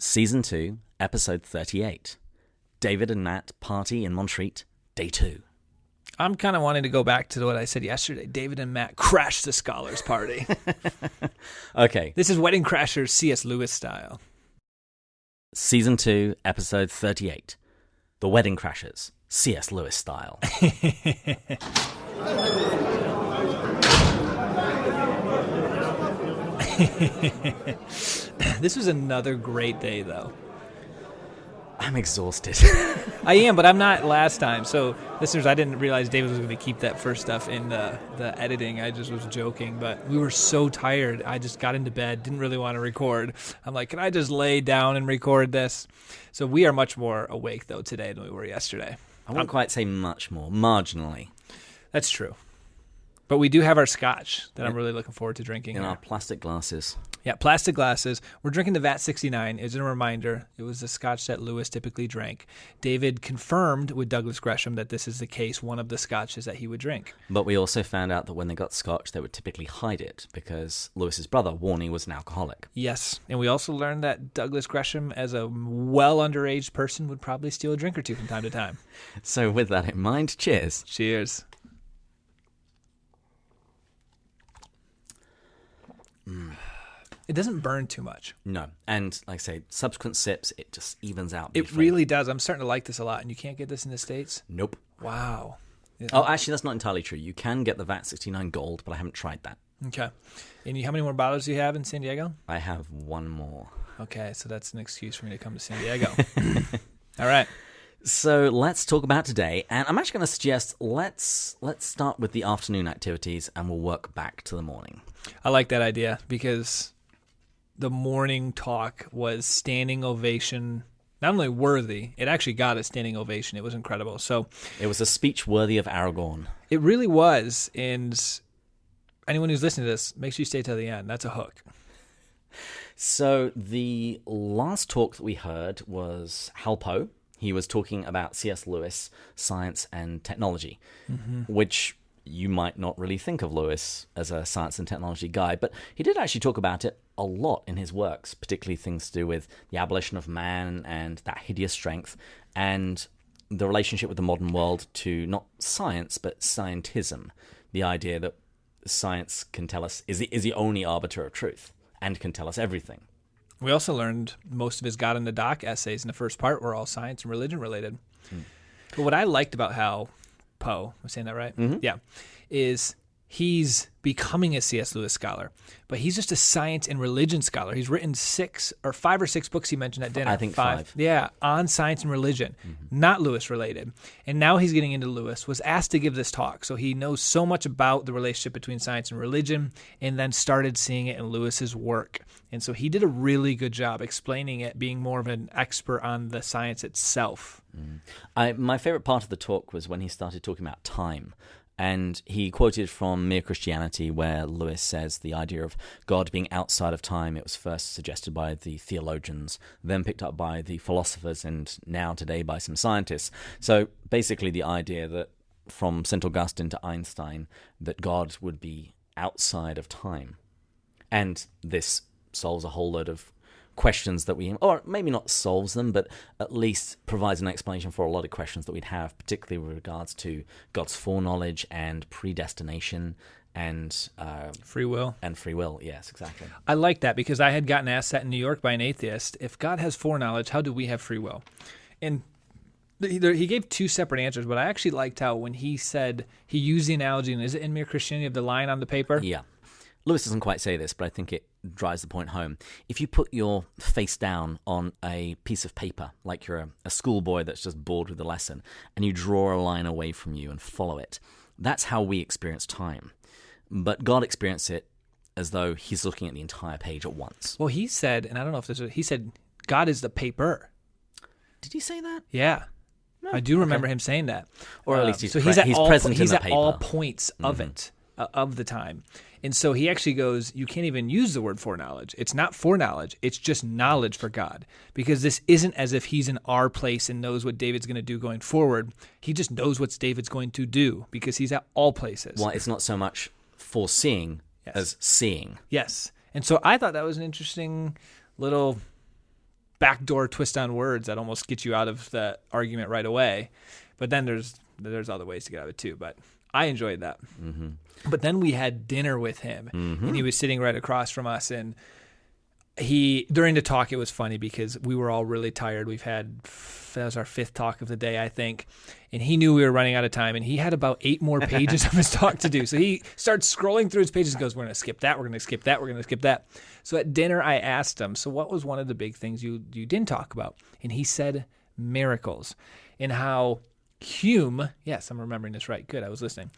Season 2, Episode 38. David and Matt party in Montreat, Day 2. I'm kind of wanting to go back to what I said yesterday. David and Matt crashed the scholars party. Okay. This is Wedding Crashers C.S. Lewis style. Season 2, Episode 38. The Wedding Crashers, C.S. Lewis style. This was another great day, though. I'm exhausted. I am, but I'm not last time. So, listeners, I didn't realize David was going to keep that first stuff in the editing. I just was joking, but we were so tired. I just got into bed, didn't really want to record. I'm like, can I just lay down and record this? So we are much more awake, though, today than we were yesterday. I wouldn't quite say much more, marginally. That's true. But we do have our scotch that I'm really looking forward to drinking. In our plastic glasses. Yeah, plastic glasses. We're drinking the VAT 69. As a reminder, it was the scotch that Lewis typically drank. David confirmed with Douglas Gresham that this is the case, one of the scotches that he would drink. But we also found out that when they got scotch, they would typically hide it because Lewis's brother, Warnie, was an alcoholic. Yes, and we also learned that Douglas Gresham, as a well underage person, would probably steal a drink or two from time to time. So with that in mind, cheers. Cheers. It doesn't burn too much. No. And like I say, subsequent sips, it just evens out. It really does. I'm starting to like this a lot. And you can't get this in the States? Nope. Wow. Oh, actually, that's not entirely true. You can get the VAT 69 Gold, but I haven't tried that. Okay. And how many more bottles do you have in San Diego? I have one more. Okay, so that's an excuse for me to come to San Diego. All right. So let's talk about today. And I'm actually going to suggest let's start with the afternoon activities and we'll work back to the morning. I like that idea because the morning talk was standing ovation, not only worthy, it actually got a standing ovation. It was incredible. So it was a speech worthy of Aragorn. It really was. And anyone who's listening to this, make sure you stay till the end. That's a hook. So the last talk that we heard was Hal Poe. He was talking about C.S. Lewis, science and technology, which you might not really think of Lewis as a science and technology guy, but he did actually talk about it a lot in his works, particularly things to do with the abolition of man and that hideous strength, and the relationship with the modern world to not science, but scientism, the idea that science can tell us, is the only arbiter of truth, and can tell us everything. We also learned most of his God in the Dock essays in the first part were all science and religion related. But what I liked about Hal Poe, I'm saying that right? Mm-hmm. Yeah, is he's becoming a C.S. Lewis scholar, but he's just a science and religion scholar. He's written 5 or 6 books he mentioned at dinner. I think 5. Yeah, on science and religion, not Lewis related. And now he's getting into Lewis, was asked to give this talk. So he knows so much about the relationship between science and religion and then started seeing it in Lewis's work. And so he did a really good job explaining it, being more of an expert on the science itself. My favorite part of the talk was when he started talking about time. And he quoted from Mere Christianity, where Lewis says the idea of God being outside of time, it was first suggested by the theologians, then picked up by the philosophers, and now today by some scientists. So basically the idea that from St. Augustine to Einstein, that God would be outside of time. And this solves a whole load of questions that or maybe not solves them, but at least provides an explanation for a lot of questions that we'd have, particularly with regards to God's foreknowledge and predestination and free will. And free will, yes, exactly. I like that because I had gotten asked that in New York by an atheist. If God has foreknowledge, how do we have free will? And he gave 2 separate answers, but I actually liked how when he said, he used the analogy, and is it in Mere Christianity, of the line on the paper? Yeah. Lewis doesn't quite say this, but I think it drives the point home. If you put your face down on a piece of paper, like you're a schoolboy that's just bored with the lesson, and you draw a line away from you and follow it, that's how we experience time. But God experienced it as though he's looking at the entire page at once. Well, he said, and I don't know if he said, God is the paper. Did he say that? Yeah. No, I do remember him saying that. Or at least he's present in the paper. He's at all points of it, of the time. And so he actually goes, you can't even use the word foreknowledge. It's not foreknowledge. It's just knowledge for God. Because this isn't as if he's in our place and knows what David's going to do going forward. He just knows what David's going to do because he's at all places. Well, it's not so much foreseeing as seeing. Yes. And so I thought that was an interesting little backdoor twist on words that almost get you out of the argument right away. But then there's other ways to get out of it too. But I enjoyed that. Mm-hmm. But then we had dinner with him, and he was sitting right across from us. And during the talk, it was funny because we were all really tired. That was our 5th talk of the day, I think. And he knew we were running out of time, and he had about 8 more pages of his talk to do. So he starts scrolling through his pages and goes, we're going to skip that, we're going to skip that, we're going to skip that. So at dinner, I asked him, so what was one of the big things you didn't talk about? And he said miracles, and how Hume, yes, I'm remembering this right. Good, I was listening.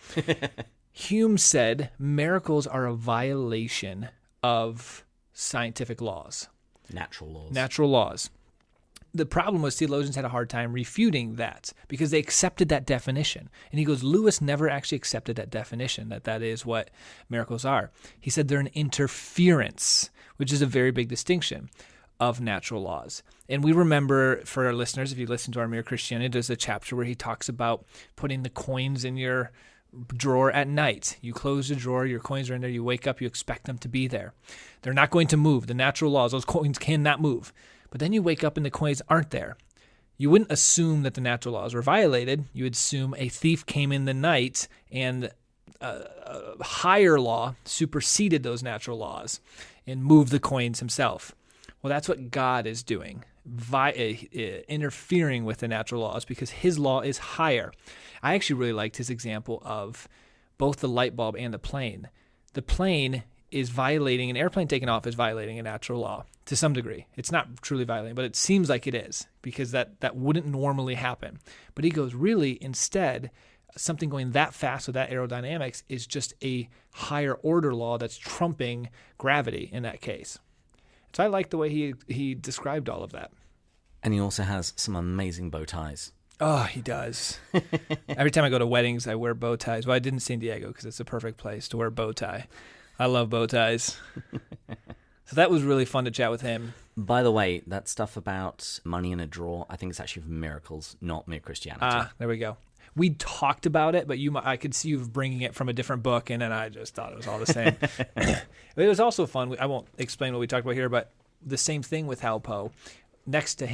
Hume said miracles are a violation of scientific laws. Natural laws. The problem was theologians had a hard time refuting that because they accepted that definition. And he goes, Lewis never actually accepted that definition, that is what miracles are. He said they're an interference, which is a very big distinction of natural laws. And we remember, for our listeners, if you listen to our Mere Christianity, there's a chapter where he talks about putting the coins in your drawer at night. You close the drawer, your coins are in there, you wake up, you expect them to be there. They're not going to move. The natural laws, those coins cannot move. But then you wake up and the coins aren't there. You wouldn't assume that the natural laws were violated. You would assume a thief came in the night and a higher law superseded those natural laws and moved the coins himself. Well, that's what God is doing, interfering with the natural laws because his law is higher. I actually really liked his example of both the light bulb and the plane. The plane is violating, an airplane taking off is violating a natural law to some degree. It's not truly violating, but it seems like it is because that wouldn't normally happen. But he goes, really, instead, something going that fast with that aerodynamics is just a higher order law that's trumping gravity in that case. So I like the way he described all of that. And he also has some amazing bow ties. Oh, he does. Every time I go to weddings, I wear bow ties. Well, I did in San Diego because it's the perfect place to wear a bow tie. I love bow ties. So that was really fun to chat with him. By the way, that stuff about money in a drawer, I think it's actually from Miracles, not Mere Christianity. There we go. We talked about it, but I could see you bringing it from a different book, and then I just thought it was all the same. It was also fun. I won't explain what we talked about here, but the same thing with Hal Poe. Next to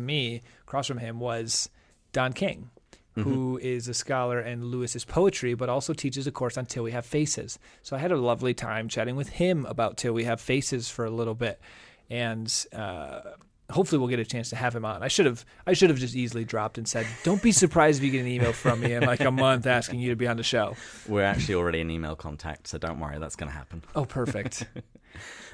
me, across from him, was Don King, who is a scholar in Lewis's poetry, but also teaches a course on Till We Have Faces. So I had a lovely time chatting with him about Till We Have Faces for a little bit, and hopefully we'll get a chance to have him on. I should have just easily dropped and said, don't be surprised if you get an email from me in like a month asking you to be on the show. We're actually already in email contact, so don't worry, that's going to happen. Oh, perfect.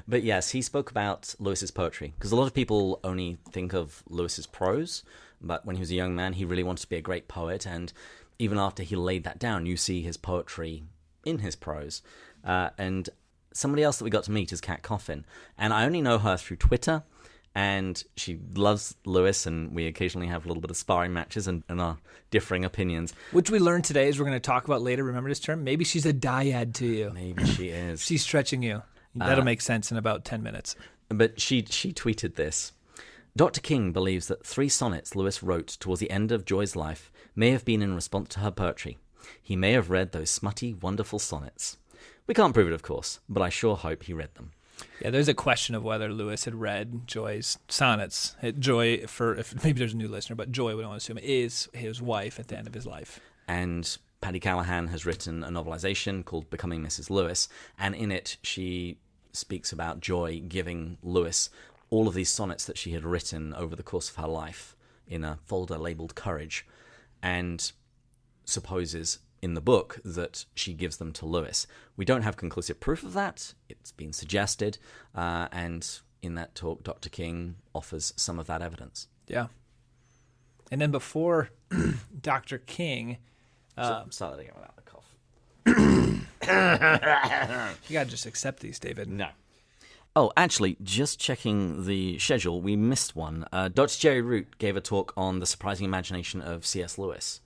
But yes, he spoke about Lewis's poetry, because a lot of people only think of Lewis's prose, but when he was a young man, he really wanted to be a great poet, and even after he laid that down, you see his poetry in his prose. And somebody else that we got to meet is Kat Coffin, and I only know her through Twitter, and she loves Lewis, and we occasionally have a little bit of sparring matches and our differing opinions. Which we learned today, as we're going to talk about later. Remember this term? Maybe she's a dyad to you. Maybe she is. She's stretching you. That'll make sense in about 10 minutes. But she tweeted this. Dr. King believes that 3 sonnets Lewis wrote towards the end of Joy's life may have been in response to her poetry. He may have read those smutty, wonderful sonnets. We can't prove it, of course, but I sure hope he read them. Yeah, there's a question of whether Lewis had read Joy's sonnets. Joy, if maybe there's a new listener, but Joy, we don't assume, is his wife at the end of his life. And Paddy Callahan has written a novelization called Becoming Mrs. Lewis, and in it she speaks about Joy giving Lewis all of these sonnets that she had written over the course of her life in a folder labeled Courage, and supposes in the book that she gives them to Lewis. We don't have conclusive proof of that. It's been suggested, and in that talk, Dr. King offers some of that evidence. Yeah. And then before Dr. King... Sorry, I went out the cough. You gotta just accept these, David. No. Oh, actually, just checking the schedule, we missed one. Dr. Jerry Root gave a talk on the surprising imagination of C.S. Lewis.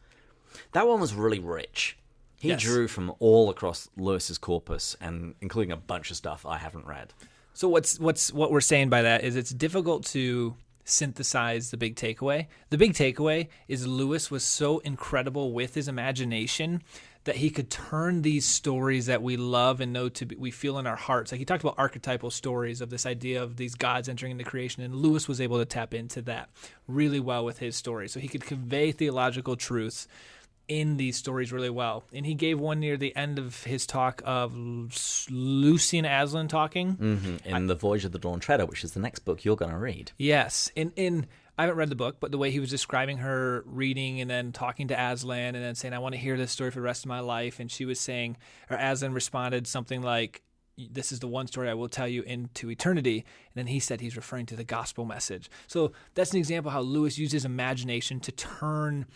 That one was really rich. He drew from all across Lewis's corpus, and including a bunch of stuff I haven't read. So what we're saying by that is it's difficult to synthesize the big takeaway. The big takeaway is Lewis was so incredible with his imagination that he could turn these stories that we love and know we feel in our hearts. Like he talked about archetypal stories of this idea of these gods entering into creation, and Lewis was able to tap into that really well with his story. So he could convey theological truths in these stories really well. And he gave one near the end of his talk of Lucy and Aslan talking. In The Voyage of the Dawn Treader, which is the next book you're going to read. Yes. I haven't read the book, but the way he was describing her reading and then talking to Aslan and then saying, I want to hear this story for the rest of my life. And she was saying, or Aslan responded something like, this is the one story I will tell you into eternity. And then he said he's referring to the gospel message. So that's an example how Lewis used his imagination to turn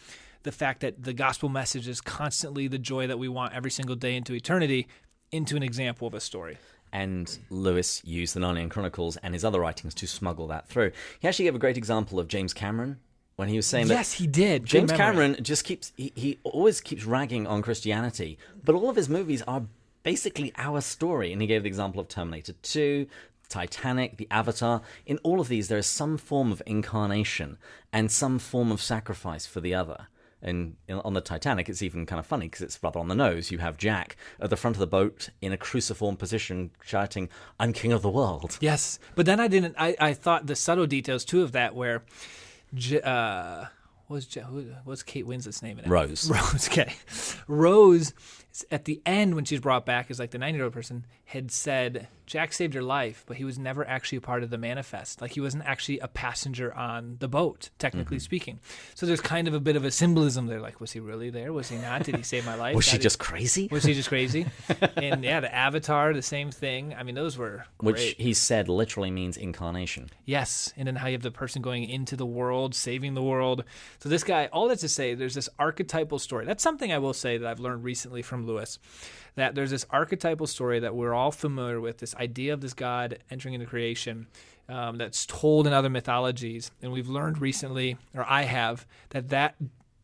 the fact that the gospel message is constantly the joy that we want every single day into eternity into an example of a story. And Lewis used the Narnian Chronicles and his other writings to smuggle that through. He actually gave a great example of James Cameron when he was saying that... Yes, he did. James Cameron just keeps... He always keeps ragging on Christianity, but all of his movies are basically our story. And he gave the example of Terminator 2, Titanic, the Avatar. In all of these, there is some form of incarnation and some form of sacrifice for the other. And on the Titanic, it's even kind of funny because it's rather on the nose. You have Jack at the front of the boat in a cruciform position shouting, I'm king of the world. Yes. But then I thought the subtle details, too, of that where... what's Kate Winslet's name in it? Rose. Okay. Rose, at the end when she's brought back as like the 90-year-old person, had said, Jack saved her life, but he was never actually a part of the manifest. Like he wasn't actually a passenger on the boat, technically speaking. So there's kind of a bit of a symbolism there. Like, was he really there? Was he not? Did he save my life? Was she just crazy? Was he just crazy? And yeah, the Avatar, the same thing. I mean, those were great. Which he said literally means incarnation. Yes. And then how you have the person going into the world, saving the world. So this guy, all that to say, there's this archetypal story. That's something I will say that I've learned recently from Lewis, that there's this archetypal story that we're all familiar with, this idea of this God entering into creation that's told in other mythologies. And we've learned recently, or I have, that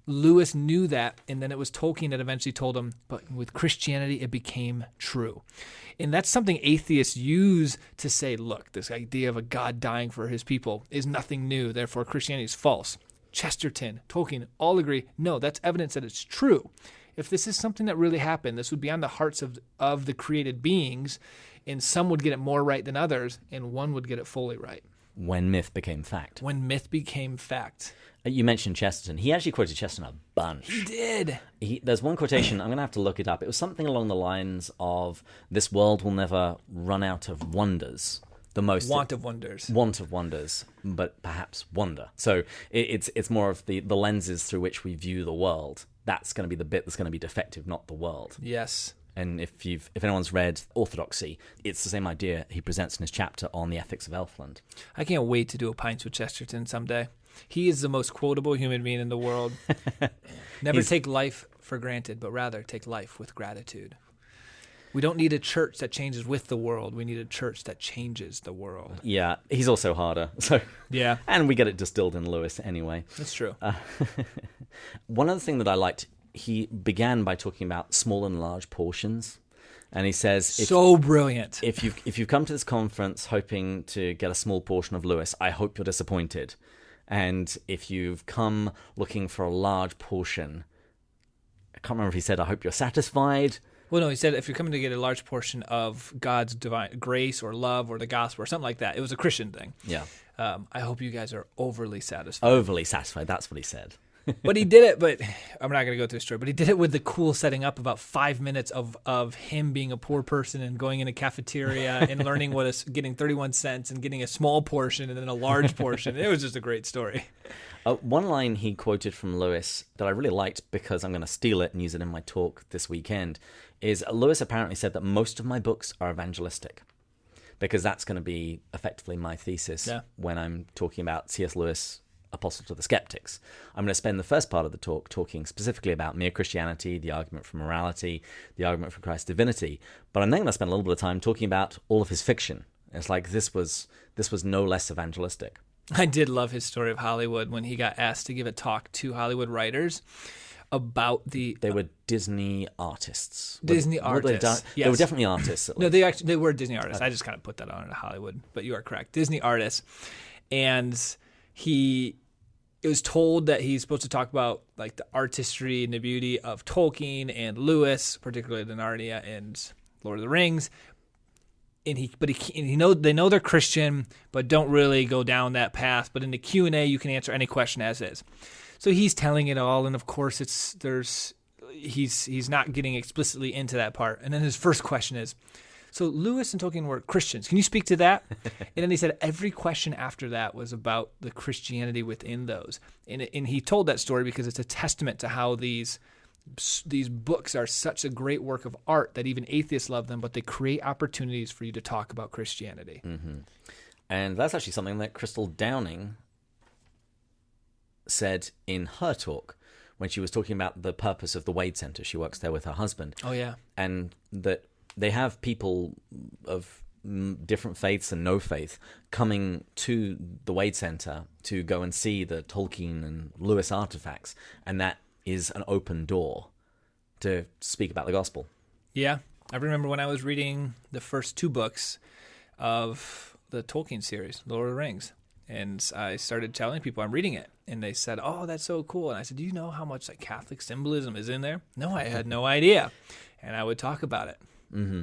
Lewis knew that, and then it was Tolkien that eventually told him, but with Christianity, it became true. And that's something atheists use to say, look, this idea of a God dying for his people is nothing new, therefore Christianity is false. Chesterton, Tolkien, all agree, no, that's evidence that it's true. If this is something that really happened, this would be on the hearts of the created beings, and some would get it more right than others, and one would get it fully right. When myth became fact. When myth became fact. You mentioned Chesterton. He actually quoted Chesterton a bunch. He did. There's one quotation, I'm going to have to look it up. It was something along the lines of, this world will never run out of wonders. The most want of wonders, but perhaps wonder. So it's more of the lenses through which we view the world. That's going to be the bit that's going to be defective, not the world. Yes. And if anyone's read Orthodoxy, it's the same idea he presents in his chapter on the ethics of Elfland. I can't wait to do a Pints with Chesterton someday. He is the most quotable human being in the world. Never take life for granted, but rather take life with gratitude. We don't need a church that changes with the world. We need a church that changes the world. Yeah, he's also harder. So yeah, and we get it distilled in Lewis anyway. That's true. One other thing that I liked, he began by talking about small and large portions, and he says, "So brilliant! If you've come to this conference hoping to get a small portion of Lewis, I hope you're disappointed. And if you've come looking for a large portion, I can't remember if he said, I hope you're satisfied." Well, no, he said if you're coming to get a large portion of God's divine grace or love or the gospel or something like that, it was a Christian thing. Yeah. I hope you guys are overly satisfied. Overly satisfied, that's what he said. But he did it, but I'm not going to go through the story, but he did it with the cool setting up about 5 minutes of him being a poor person and going in a cafeteria and learning getting 31 cents and getting a small portion and then a large portion. It was just a great story. One line he quoted from Lewis that I really liked, because I'm going to steal it and use it in my talk this weekend, is Lewis apparently said that most of my books are evangelistic, because that's going to be effectively my thesis when I'm talking about C.S. Lewis, Apostle to the Skeptics. I'm going to spend the first part of the talk talking specifically about mere Christianity, the argument for morality, the argument for Christ's divinity, but I'm then going to spend a little bit of time talking about all of his fiction. It's like this was no less evangelistic. I did love his story of Hollywood when he got asked to give a talk to Hollywood writers about the... They were Disney artists. Disney artists. Yes. They were definitely artists. No, they were Disney artists. I just kind of put that on to Hollywood, but you are correct. Disney artists. And he it was told that he's supposed to talk about like the artistry and the beauty of Tolkien and Lewis, particularly the Narnia and Lord of the Rings. And they know they're Christian, but don't really go down that path. But in the Q&A, you can answer any question as is. So he's telling it all, and of course, he's not getting explicitly into that part. And then his first question is, so Lewis and Tolkien were Christians. Can you speak to that? And then he said every question after that was about the Christianity within those. And he told that story because it's a testament to how these books are such a great work of art that even atheists love them, but they create opportunities for you to talk about Christianity. Mm-hmm. And that's actually something that Crystal Downing said in her talk when she was talking about the purpose of the Wade Center. She works there with her husband. Oh, yeah. And that they have people of different faiths and no faith coming to the Wade Center to go and see the Tolkien and Lewis artifacts. And that is an open door to speak about the gospel. Yeah. I remember when I was reading the first 2 books of the Tolkien series, Lord of the Rings, and I started telling people I'm reading it, and they said, "Oh, that's so cool." And I said, "Do you know how much like Catholic symbolism is in there?" No, I had no idea. And I would talk about it. Mm-hmm.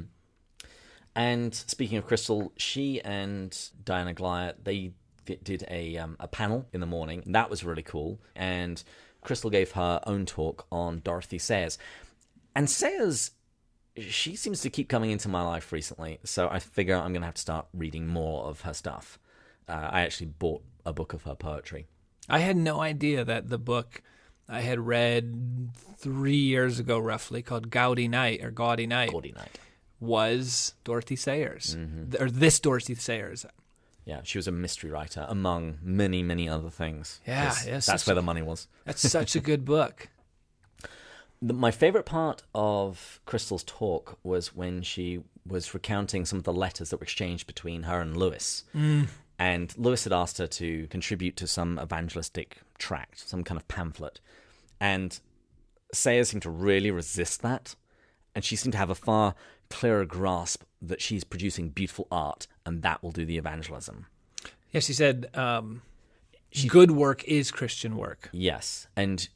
And speaking of Crystal, she and Diana Glyer, they did a panel in the morning. That was really cool. And Crystal gave her own talk on Dorothy Sayers. And Sayers, she seems to keep coming into my life recently, so I figure I'm going to have to start reading more of her stuff. I actually bought a book of her poetry. I had no idea that the book I had read 3 years ago, roughly, called Gaudy Night, was Dorothy Sayers, or this Dorothy Sayers. Yeah, she was a mystery writer, among many, many other things. Yeah, that's where the money was. That's such a good book. My favorite part of Crystal's talk was when she was recounting some of the letters that were exchanged between her and Lewis. And Lewis had asked her to contribute to some evangelistic tract, some kind of pamphlet. And Sayers seemed to really resist that. And she seemed to have a far clearer grasp that she's producing beautiful art, and that will do the evangelism. Yeah, she said, good work is Christian work. Yes, and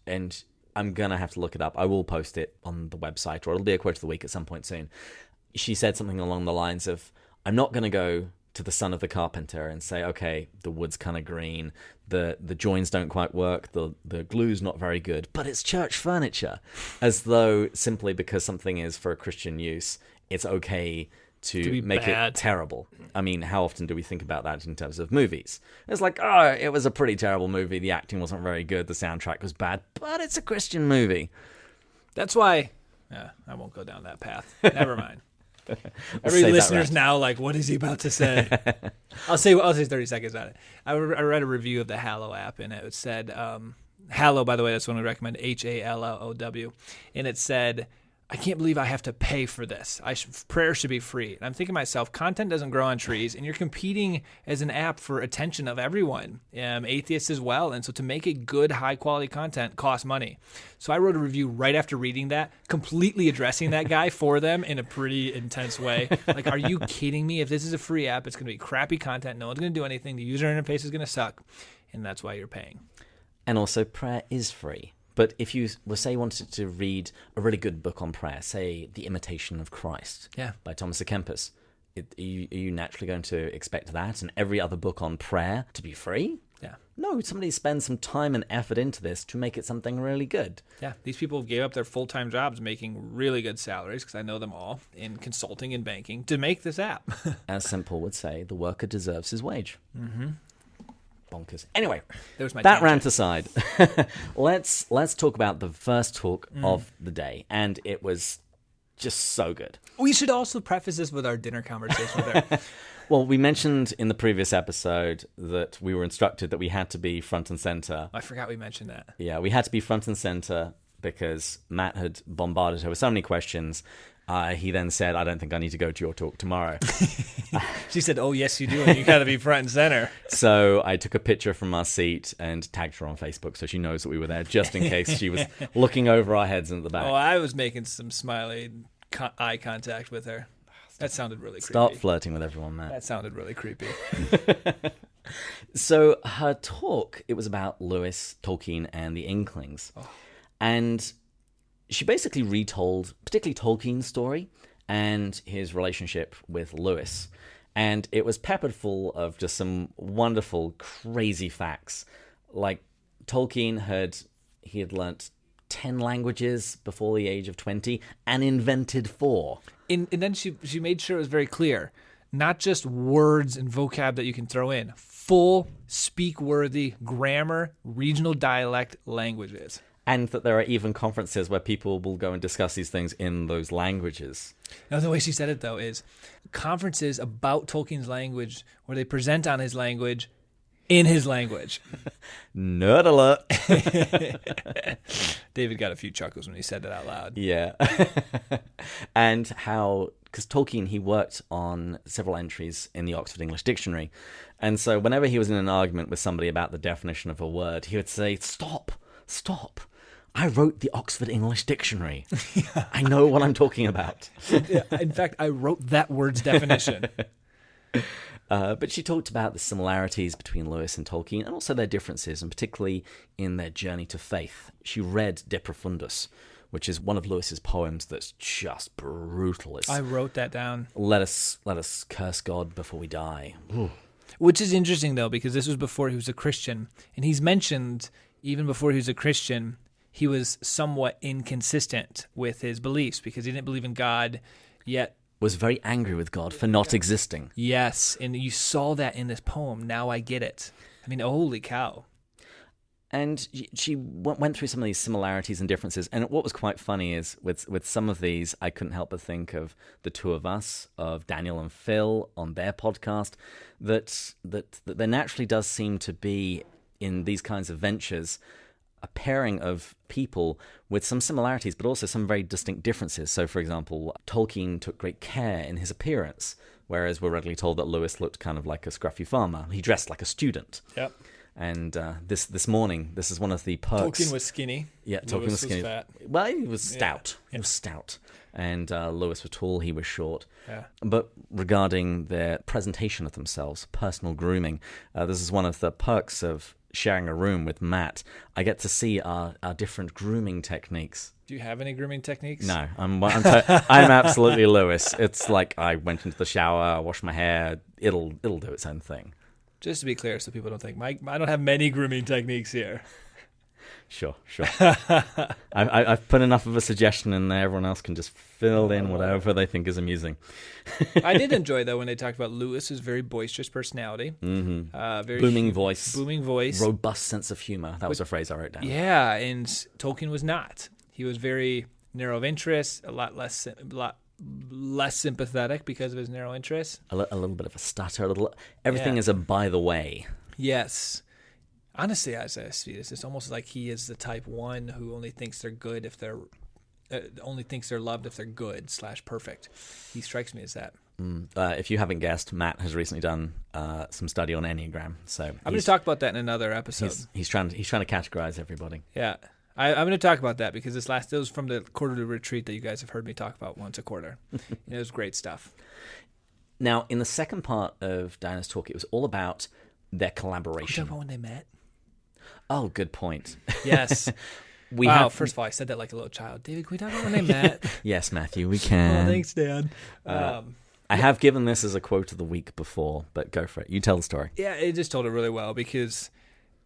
I'm going to have to look it up. I will post it on the website, or it'll be a quote of the week at some point soon. She said something along the lines of, I'm not going to go to the son of the carpenter and say, okay, the wood's kind of green, the joins don't quite work, the glue's not very good, but it's church furniture. As though simply because something is for a Christian use, it's okay to make it terrible. I mean, how often do we think about that in terms of movies? It's like, oh, it was a pretty terrible movie, the acting wasn't very good, the soundtrack was bad, but it's a Christian movie. That's why... I won't go down that path. Never mind. Every listener's now like, what is he about to say? I'll say 30 seconds on it. I read a review of the Hallow app, and it said, Hallow, by the way, that's one we recommend, HALLOW. And it said, I can't believe I have to pay for this. Prayer should be free. And I'm thinking to myself, content doesn't grow on trees, and you're competing as an app for attention of everyone, atheists as well. And so to make it good, high-quality content costs money. So I wrote a review right after reading that, completely addressing that guy for them in a pretty intense way. Like, are you kidding me? If this is a free app, it's going to be crappy content. No one's going to do anything. The user interface is going to suck, and that's why you're paying. And also, prayer is free. But if you wanted to read a really good book on prayer, say The Imitation of Christ by Thomas à Kempis, are you naturally going to expect that and every other book on prayer to be free? Yeah. No, somebody spends some time and effort into this to make it something really good. Yeah, these people gave up their full-time jobs making really good salaries, because I know them all, in consulting and banking, to make this app. As St. Paul would say, the worker deserves his wage. Mm-hmm. Bonkers. Anyway, that rant aside, let's talk about the first talk of the day, and it was just so good. We should also preface this with our dinner conversation with her. Well, we mentioned in the previous episode that we were instructed that we had to be front and center. I forgot we mentioned that. Yeah, we had to be front and center because Matt had bombarded her with so many questions. He then said, I don't think I need to go to your talk tomorrow. She said, oh, yes, you do, and you got to be front and center. So I took a picture from our seat and tagged her on Facebook so she knows that we were there, just in case she was looking over our heads in the back. Oh, I was making some smiley eye contact with her. That sounded really creepy. Start flirting with everyone, Matt. That sounded really creepy. So her talk, it was about Lewis, Tolkien, and the Inklings. Oh. And she basically retold, particularly Tolkien's story and his relationship with Lewis. And it was peppered full of just some wonderful, crazy facts. Like Tolkien had learnt 10 languages before the age of 20 and invented 4. And then she made sure it was very clear. Not just words and vocab that you can throw in. Full, speak-worthy, grammar, regional dialect languages. And that there are even conferences where people will go and discuss these things in those languages. Now, the way she said it, though, is conferences about Tolkien's language where they present on his language in his language. Nerd alert. David got a few chuckles when he said it out loud. Yeah. And how, because Tolkien, he worked on several entries in the Oxford English Dictionary. And so whenever he was in an argument with somebody about the definition of a word, he would say, stop. I wrote the Oxford English Dictionary. Yeah. I know what I'm talking about. Yeah, in fact, I wrote that word's definition. But she talked about the similarities between Lewis and Tolkien and also their differences, and particularly in their journey to faith. She read De Profundis, which is one of Lewis's poems that's just brutal. I wrote that down. Let us curse God before we die. Ooh. Which is interesting, though, because this was before he was a Christian. And he's mentioned, even before he was a Christian, he was somewhat inconsistent with his beliefs because he didn't believe in God, yet was very angry with God for not existing. Yes, and you saw that in this poem. Now I get it. I mean, holy cow. And she went through some of these similarities and differences. And what was quite funny is with some of these, I couldn't help but think of the two of us, of Daniel and Phil on their podcast, that there naturally does seem to be in these kinds of ventures a pairing of people with some similarities, but also some very distinct differences. So, for example, Tolkien took great care in his appearance, whereas we're readily told that Lewis looked kind of like a scruffy farmer. He dressed like a student. Yep. And this morning, this is one of the perks. Tolkien was skinny. Yeah, Tolkien was skinny. Fat. Well, he was stout. Yeah. He was stout. And Lewis was tall, he was short. Yeah. But regarding their presentation of themselves, personal grooming, this is one of the perks of sharing a room with Matt. I get to see our different grooming techniques. Do you have any grooming techniques? No, I'm absolutely Lewis. It's like I went into the shower, I washed my hair. It'll do its own thing. Just to be clear, so people don't think, Mike, I don't have many grooming techniques here. Sure. I've put enough of a suggestion in there. Everyone else can just fill in whatever they think is amusing. I did enjoy, though, when they talked about Lewis's very boisterous personality. Mm-hmm. Very booming voice. Robust sense of humor. That was a phrase I wrote down. Yeah, and Tolkien was not. He was very narrow of interest, a lot less sympathetic because of his narrow interest. A little bit of a stutter. Everything is a by the way. Yes. Honestly, as I see this, it's almost like he is the type one who only thinks they're good if they're only thinks they're loved if they're good / perfect. He strikes me as that. If you haven't guessed, Matt has recently done some study on Enneagram. So I'm going to talk about that in another episode. He's trying to categorize everybody. Yeah, I'm going to talk about that because it was from the quarterly retreat that you guys have heard me talk about once a quarter. It was great stuff. Now, in the second part of Diana's talk, it was all about their collaboration. Talk about when they met. Oh, good point. Yes. First of all, I said that like a little child. David, can we talk about when they met? Yes, Matthew, we can. Oh, thanks, Dad. I have given this as a quote of the week before, but go for it. You tell the story. Yeah, it just told it really well because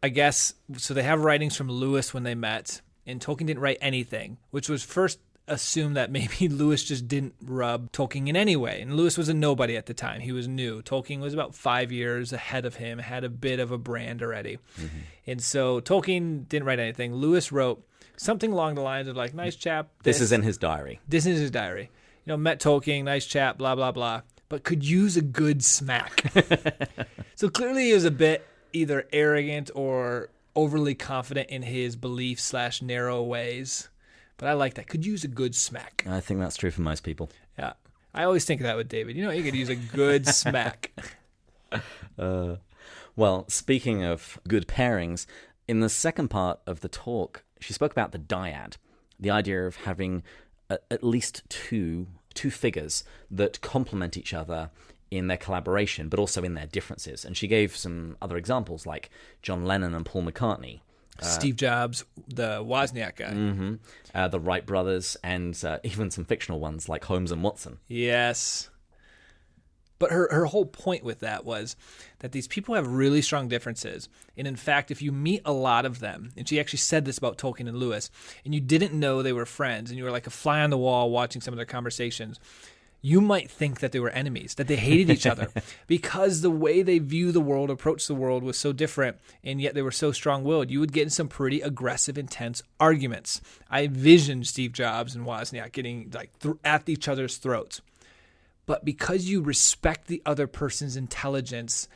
I guess, so they have writings from Lewis when they met, and Tolkien didn't write anything, which was first assumed that maybe Lewis just didn't rub Tolkien in any way. And Lewis was a nobody at the time. He was new. Tolkien was about 5 years ahead of him, had a bit of a brand already. Mm-hmm. And so Tolkien didn't write anything. Lewis wrote something along the lines of like, nice chap. This is in his diary. This is his diary. Met Tolkien, nice chap, blah, blah, blah. But could use a good smack. So clearly he was a bit either arrogant or overly confident in his beliefs / narrow ways. But I like that. Could use a good smack. I think that's true for most people. Yeah. I always think of that with David. You could use a good smack. Well, speaking of good pairings, in the second part of the talk, she spoke about the dyad, the idea of having at least two figures that complement each other in their collaboration, but also in their differences. And she gave some other examples, like John Lennon and Paul McCartney. Steve Jobs, the Wozniak guy. The Wright brothers, and even some fictional ones like Holmes and Watson. Yes. But her whole point with that was that these people have really strong differences. And in fact, if you meet a lot of them, and she actually said this about Tolkien and Lewis, and you didn't know they were friends, and you were like a fly on the wall watching some of their conversations, you might think that they were enemies, that they hated each other, because the way they view the world, approach the world was so different, and yet they were so strong-willed. You would get in some pretty aggressive, intense arguments. I envisioned Steve Jobs and Wozniak getting like at each other's throats. But because you respect the other person's intelligence,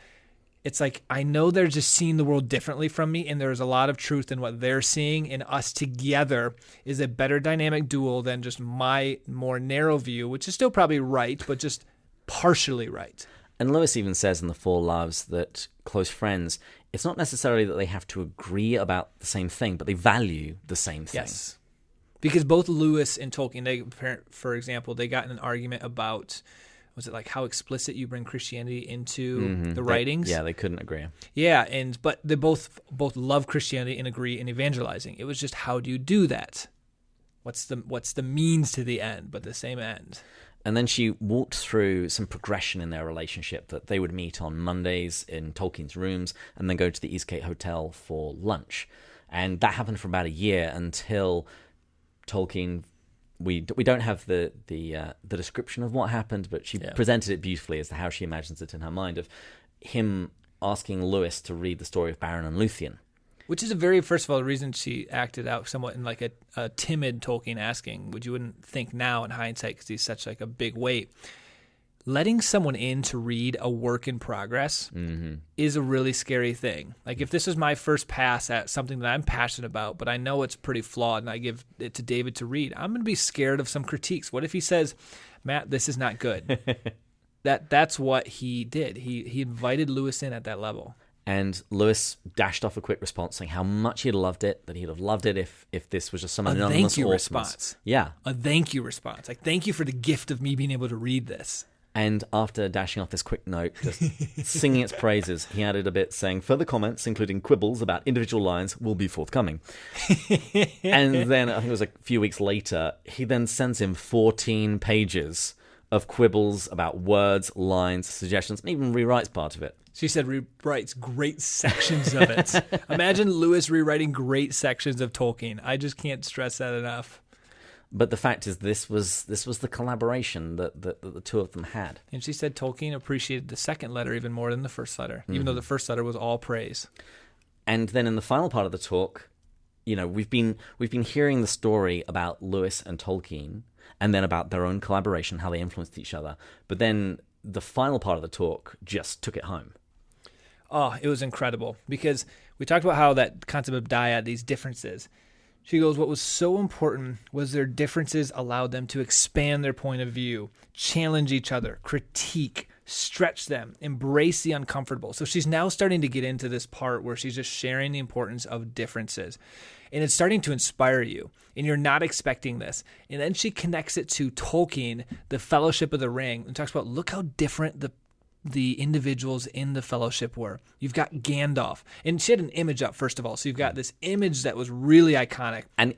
it's like, I know they're just seeing the world differently from me, and there's a lot of truth in what they're seeing, and us together is a better dynamic duel than just my more narrow view, which is still probably right, but just partially right. And Lewis even says in The Four Loves that close friends, it's not necessarily that they have to agree about the same thing, but they value the same thing. Yes. Because both Lewis and Tolkien, for example, they got in an argument about, was it like how explicit you bring Christianity into the writings? They couldn't agree. Yeah, but they both love Christianity and agree in evangelizing. It was just, how do you do that? What's the means to the end, but the same end? And then she walked through some progression in their relationship, that they would meet on Mondays in Tolkien's rooms and then go to the Eastgate Hotel for lunch. And that happened for about a year until Tolkien, we don't have the description of what happened, but she presented it beautifully as to how she imagines it in her mind, of him asking Lewis to read the story of Beren and Luthien. Which is first of all, the reason she acted out somewhat in like a timid Tolkien asking, which you wouldn't think now in hindsight because he's such like a big weight. Letting someone in to read a work in progress is a really scary thing. Like, if this is my first pass at something that I'm passionate about, but I know it's pretty flawed, and I give it to David to read, I'm going to be scared of some critiques. What if he says, Matt, this is not good? That's what he did. He invited Lewis in at that level. And Lewis dashed off a quick response saying how much he'd loved it, that he'd have loved it if this was just some anonymous thank you response. Response. Yeah. A thank you response. Like, thank you for the gift of me being able to read this. And after dashing off this quick note, just singing its praises, he added a bit saying, further comments, including quibbles about individual lines, will be forthcoming. And then, I think it was a few weeks later, he then sends him 14 pages of quibbles about words, lines, suggestions, and even rewrites part of it. She said rewrites great sections of it. Imagine Lewis rewriting great sections of Tolkien. I just can't stress that enough. But the fact is, this was the collaboration that the two of them had. And she said Tolkien appreciated the second letter even more than the first letter, even though the first letter was all praise. And then in the final part of the talk, we've been hearing the story about Lewis and Tolkien, and then about their own collaboration, how they influenced each other. But then the final part of the talk just took it home. Oh, it was incredible, because we talked about how that concept of dyad, these differences. She goes, what was so important was their differences allowed them to expand their point of view, challenge each other, critique, stretch them, embrace the uncomfortable. So she's now starting to get into this part where she's just sharing the importance of differences. And it's starting to inspire you, and you're not expecting this. And then she connects it to Tolkien, the Fellowship of the Ring, and talks about, look how different the individuals in the Fellowship were. You've got Gandalf, and she had an image up first of all, so you've got this image that was really iconic. And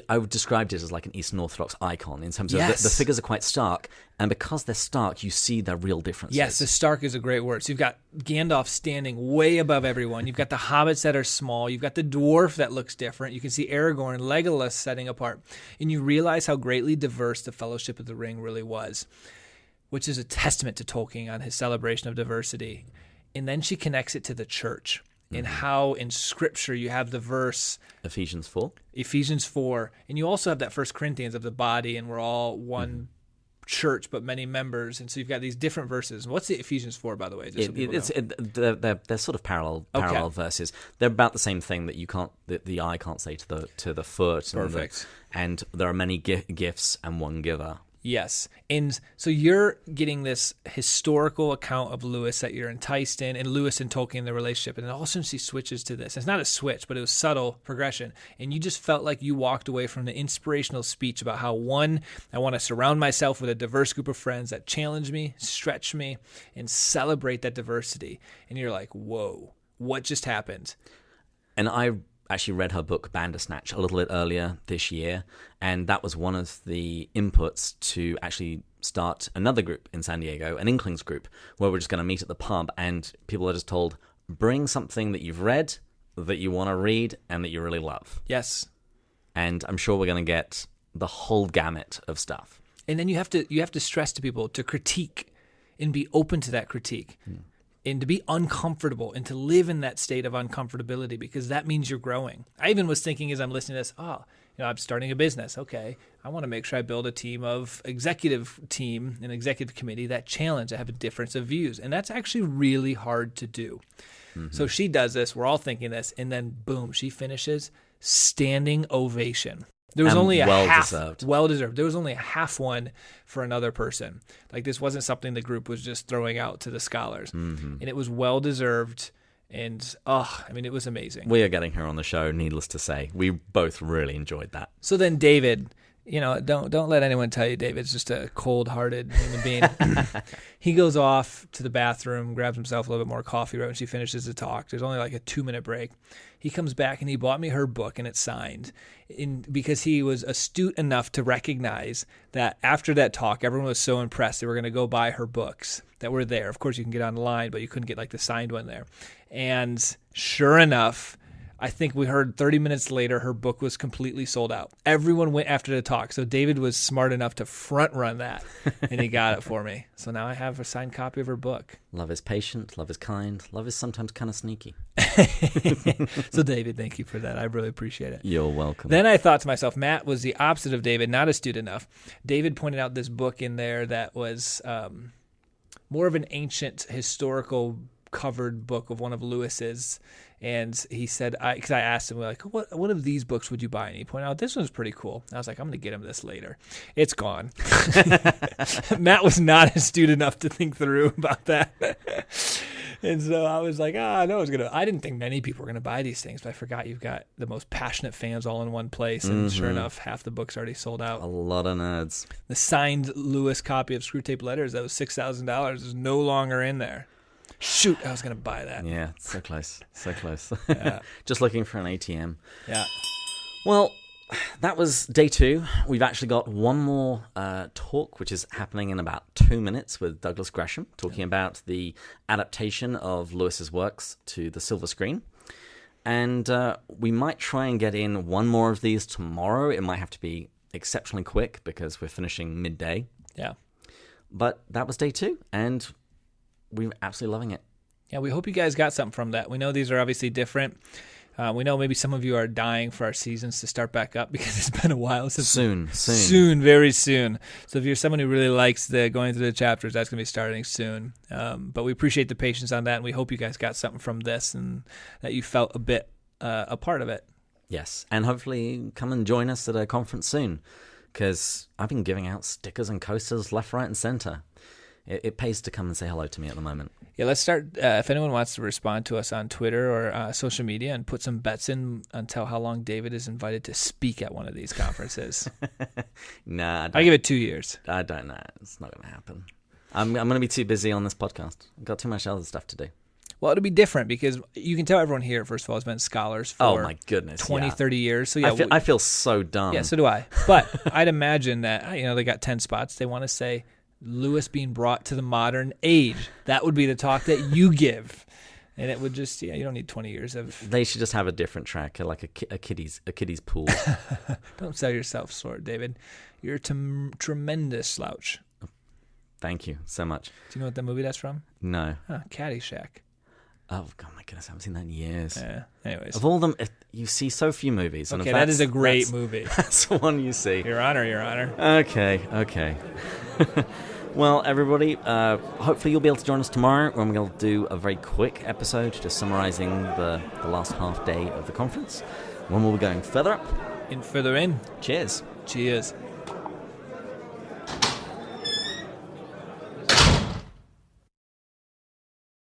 I would describe it as like an Eastern Orthodox icon in terms of the figures are quite stark, and because they're stark, you see their real differences. Yes, the stark is a great word. So you've got Gandalf standing way above everyone. You've got the hobbits that are small. You've got the dwarf that looks different. You can see Aragorn and Legolas setting apart, and you realize how greatly diverse the Fellowship of the Ring really was, which is a testament to Tolkien on his celebration of diversity. And then she connects it to the church and how in Scripture you have the verse Ephesians 4, and you also have that 1 Corinthians of the body, and we're all one church but many members, and so you've got these different verses. What's the Ephesians 4, by the way? They're sort of parallel verses. They're about the same thing that the eye can't say to the foot. Perfect. And there are many gifts and one giver. Yes. And so you're getting this historical account of Lewis that you're enticed in, and Lewis and Tolkien, the relationship. And then all of a sudden she switches to this. It's not a switch, but it was subtle progression. And you just felt like you walked away from the inspirational speech about how, one, I want to surround myself with a diverse group of friends that challenge me, stretch me, and celebrate that diversity. And you're like, whoa, what just happened? And I actually read her book Bandersnatch a little bit earlier this year, and that was one of the inputs to actually start another group in San Diego, an Inklings group, where we're just going to meet at the pub, and people are just told, bring something that you've read, that you want to read, and that you really love. Yes. And I'm sure we're going to get the whole gamut of stuff. And then you have to stress to people to critique and be open to that critique. And to be uncomfortable and to live in that state of uncomfortability, because that means you're growing. I even was thinking as I'm listening to this, I'm starting a business. Okay, I want to make sure I build a team of an executive committee that challenge, that have a difference of views. And that's actually really hard to do. Mm-hmm. So she does this, we're all thinking this, and then boom, she finishes, standing ovation. There was only a half. Well-deserved. There was only a half one for another person. Like, this wasn't something the group was just throwing out to the scholars. Mm-hmm. And it was well-deserved. And, it was amazing. We are getting her on the show, needless to say. We both really enjoyed that. So then David, don't let anyone tell you David's just a cold-hearted human being. He goes off to the bathroom, grabs himself a little bit more coffee right when she finishes the talk. There's only like a 2-minute break. He comes back and he bought me her book, and it's signed. Because he was astute enough to recognize that after that talk, everyone was so impressed they were going to go buy her books that were there. Of course, you can get online, but you couldn't get like the signed one there. And sure enough, I think we heard 30 minutes later, her book was completely sold out. Everyone went after the talk. So David was smart enough to front run that, and he got it for me. So now I have a signed copy of her book. Love is patient. Love is kind. Love is sometimes kind of sneaky. So David, thank you for that. I really appreciate it. You're welcome. Then I thought to myself, Matt was the opposite of David, not astute enough. David pointed out this book in there that was more of an ancient historical covered book of one of Lewis's. And he said, because I asked him, like, what of these books would you buy? And he pointed out, this one's pretty cool. I was like, I'm going to get him this later. It's gone. Matt was not astute enough to think through about that. And so I was like, I didn't think many people were going to buy these things, but I forgot you've got the most passionate fans all in one place. And sure enough, half the book's already sold out. A lot of nerds. The signed Lewis copy of Screwtape Letters that was $6,000 is no longer in there. Shoot, I was going to buy that. Yeah, so close. So close. Yeah. Just looking for an ATM. Yeah. Well, that was day 2. We've actually got one more talk, which is happening in about 2 minutes with Douglas Gresham, talking about the adaptation of Lewis's works to the silver screen. And we might try and get in one more of these tomorrow. It might have to be exceptionally quick because we're finishing midday. Yeah. But that was day 2, and we're absolutely loving it. Yeah, we hope you guys got something from that. We know these are obviously different. We know maybe some of you are dying for our seasons to start back up because it's been a while since. Soon, very soon. So if you're someone who really likes the going through the chapters, that's going to be starting soon. But we appreciate the patience on that, and we hope you guys got something from this and that you felt a bit a part of it. Yes, and hopefully come and join us at a conference soon, because I've been giving out stickers and coasters left, right, and center. It pays to come and say hello to me at the moment. Yeah, let's start. If anyone wants to respond to us on Twitter or social media and put some bets in until how long David is invited to speak at one of these conferences. Nah. I give it 2 years. I don't know. It's not going to happen. I'm going to be too busy on this podcast. I've got too much other stuff to do. Well, it'll be different because you can tell everyone here, first of all, has been scholars for my goodness, 20, 30 years. So yeah, I feel so dumb. Yeah, so do I. But I'd imagine that they got 10 spots. They want to say Lewis being brought to the modern age. That would be the talk that you give. And it would just, you don't need 20 years of... They should just have a different track, like a kiddies pool. Don't sell yourself short, David. You're a tremendous slouch. Thank you so much. Do you know what that movie that's from? No. Caddyshack. Oh, God, my goodness, I haven't seen that in years. Yeah, anyways. Of all them, you see so few movies. Okay, that is a great movie. That's the one you see. Your Honor. Okay. Well, everybody, hopefully you'll be able to join us tomorrow when we'll do a very quick episode just summarizing the last half day of the conference. When we'll be going further up. Further in. Cheers. Cheers.